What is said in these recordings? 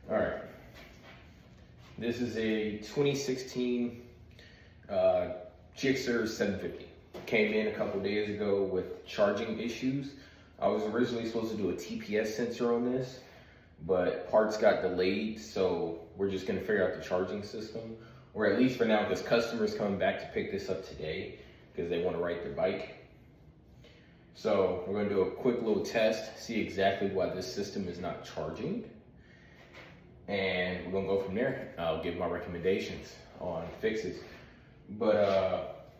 All right. This is a 2016 Gixxer 750. Came in a couple days ago with charging issues. I was originally supposed to do a TPS sensor on this, but parts got delayed, so we're just gonna figure out the charging system, or at least for now, because customers coming back to pick this up today because they want to ride their bike. So we're gonna do a quick little test, see exactly why this system is not charging, and we're gonna go from there. I'll give my recommendations on fixes. But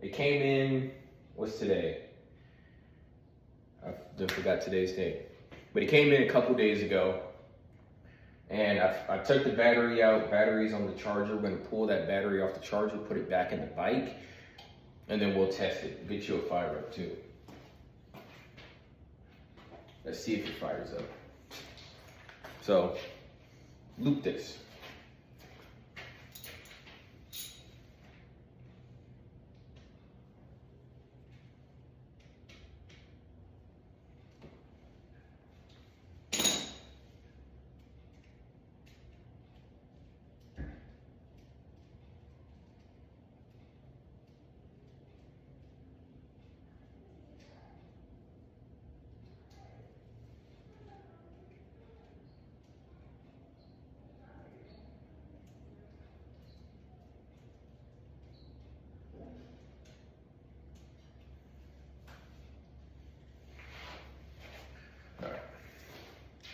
it came in, what's today? I forgot today's date. But it came in a couple days ago, and I took the battery out. Battery's on the charger. We're gonna pull that battery off the charger, put it back in the bike, and then we'll test it. Get you a fire up too. Let's see if it fires up. So, loop this.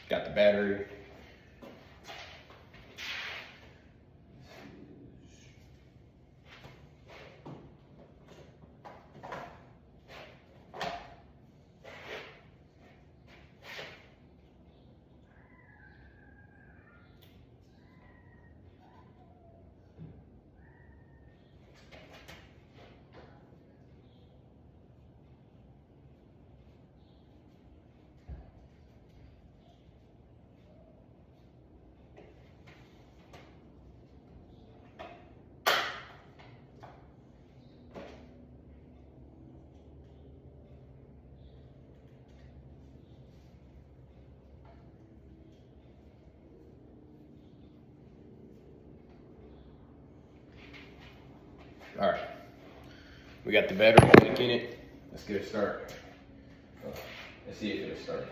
Got the battery. All right, we got the battery back in it. Let's get it started. Let's see if it'll start.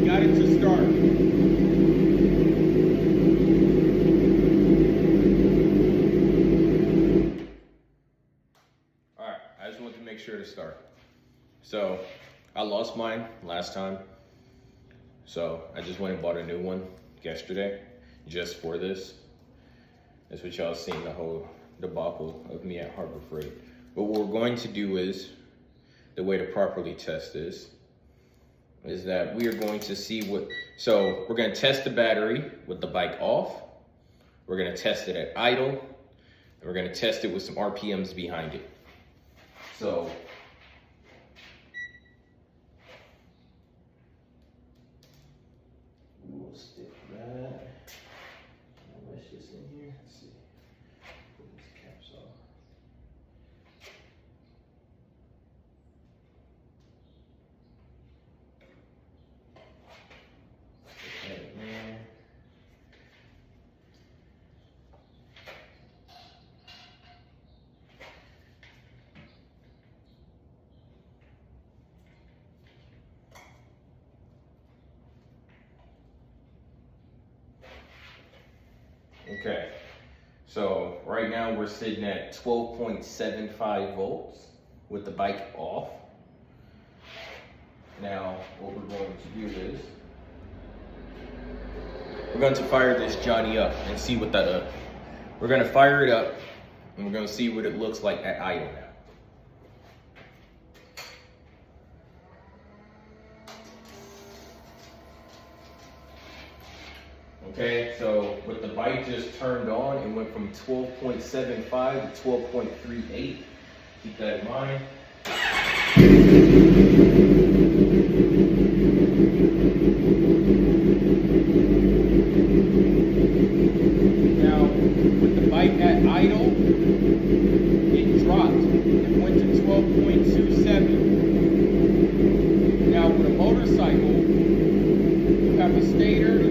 Got it to start. Sure to start. So I lost mine last time, so I just went and bought a new one yesterday just for this. That's what y'all seen, the whole debacle of me at Harbor Freight. But what we're going to do is, the way to properly test this is that we are going to see so we're going to test the battery with the bike off, we're going to test it at idle, and we're going to test it with some RPMs behind it. So we'll stick that. How much is in here? Let's see. Put these caps off. Stick that in there. Okay, so right now we're sitting at 12.75 volts with the bike off. Now what we're going to do is we're going to fire this Johnny up and see what that does. We're going to fire it up and we're going to see what it looks like at idle now. Okay, so with the bike just turned on, it went from 12.75 to 12.38. Keep that in mind.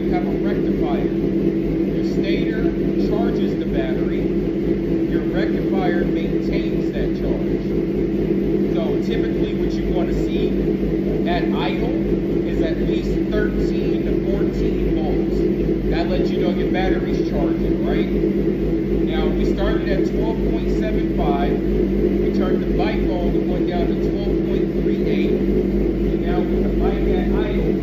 you have a rectifier. Your stator charges the battery. Your rectifier maintains that charge. So typically what you want to see at idle is at least 13 to 14 volts. That lets you know your battery's charging, right? Now we started at 12.75. We turned the bike on, we went down to 12.38. And now with the bike at idle,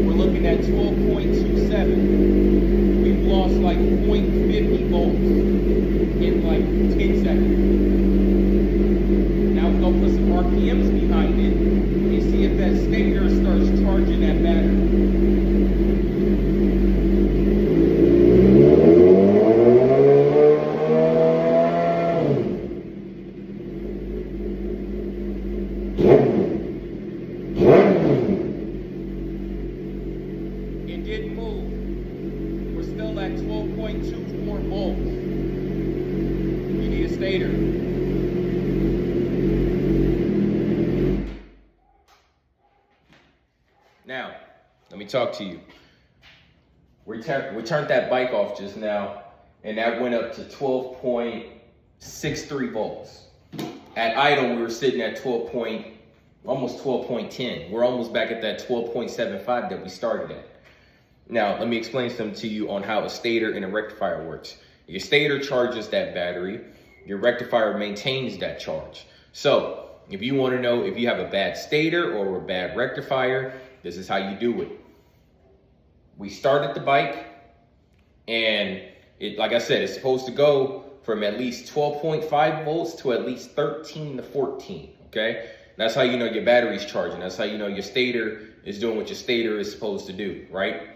we're looking at 12.27. We've lost like 0.50 volts in like 10 seconds. Now we're gonna put some RPMs behind it and see if that stator starts charging that battery. It didn't move. We're still at 12.24 volts. You need a stator. Now, let me talk to you. We turned that bike off just now, and that went up to 12.63 volts. At idle, we were sitting at almost 12.10. We're almost back at that 12.75 that we started at. Now, let me explain something to you on how a stator and a rectifier works. Your stator charges that battery. Your rectifier maintains that charge. So, if you want to know if you have a bad stator or a bad rectifier, this is how you do it. We started the bike, and it, like I said, it's supposed to go from at least 12.5 volts to at least 13 to 14, okay? That's how you know your battery's charging. That's how you know your stator is doing what your stator is supposed to do, right?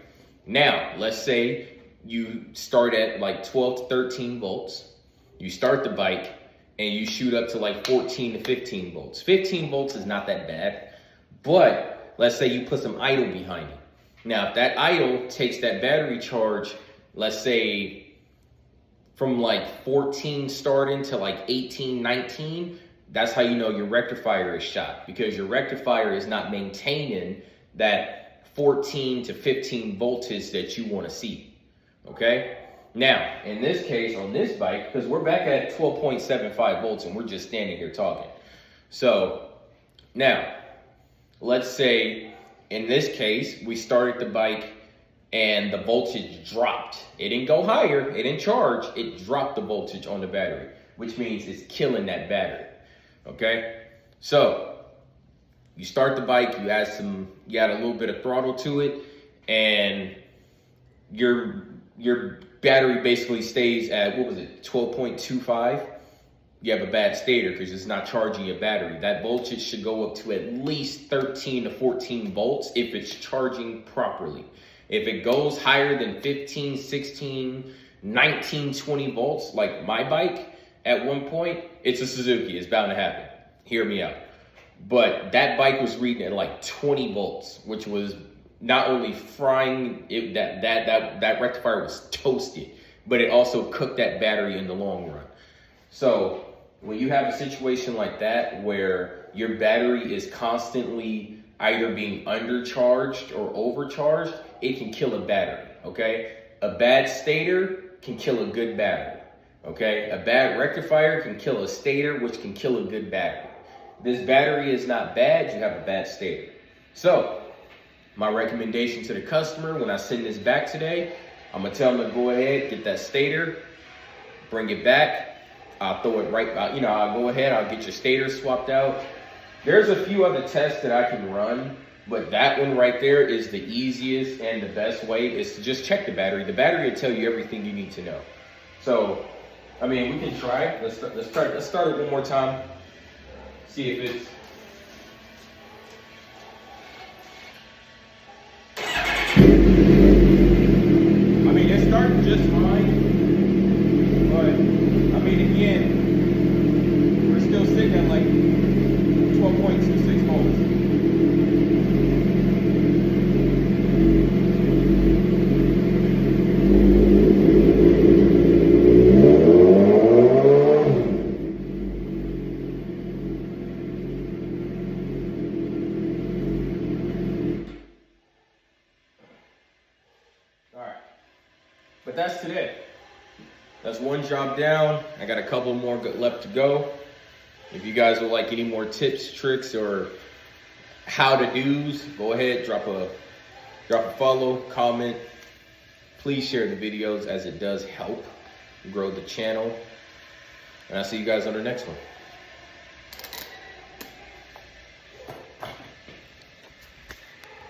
Now, let's say you start at like 12 to 13 volts. You start the bike and you shoot up to like 14 to 15 volts. 15 volts is not that bad, but let's say you put some idle behind it. Now, if that idle takes that battery charge, let's say from like 14 starting to like 18, 19, that's how you know your rectifier is shot, because your rectifier is not maintaining that 14 to 15 voltage that you want to see, okay? Now, in this case, on this bike, because we're back at 12.75 volts and we're just standing here talking. So, now, let's say, in this case, we started the bike and the voltage dropped. It didn't go higher, it didn't charge, it dropped the voltage on the battery, which means it's killing that battery, okay? So, you start the bike, you add a little bit of throttle to it, and your battery basically stays at, 12.25. You have a bad stator because it's not charging your battery. That voltage should go up to at least 13 to 14 volts if it's charging properly. If it goes higher than 15, 16, 19, 20 volts, like my bike, at one point, it's a Suzuki, it's bound to happen. Hear me out. But that bike was reading at like 20 volts, which was not only frying it, that rectifier was toasted, but it also cooked that battery in the long run. So when you have a situation like that where your battery is constantly either being undercharged or overcharged, it can kill a battery, okay? A bad stator can kill a good battery, okay? A bad rectifier can kill a stator, which can kill a good battery. This battery is not bad, you have a bad stator. So, my recommendation to the customer when I send this back today, I'm gonna tell them to go ahead, get that stator, bring it back. I'll throw it right out, I'll go ahead, I'll get your stator swapped out. There's a few other tests that I can run, but that one right there is the easiest and the best way is to just check the battery. The battery will tell you everything you need to know. So, I mean, we can try. Let's start it one more time. See if it's. I mean, it's starting just fine, but I mean, again, we're still sitting at like 12.26 volts. But that's today. That's one job down. I got a couple more left to go. If you guys would like any more tips, tricks, or how to do's, go ahead, drop a follow, comment. Please share the videos as it does help grow the channel. And I'll see you guys on the next one.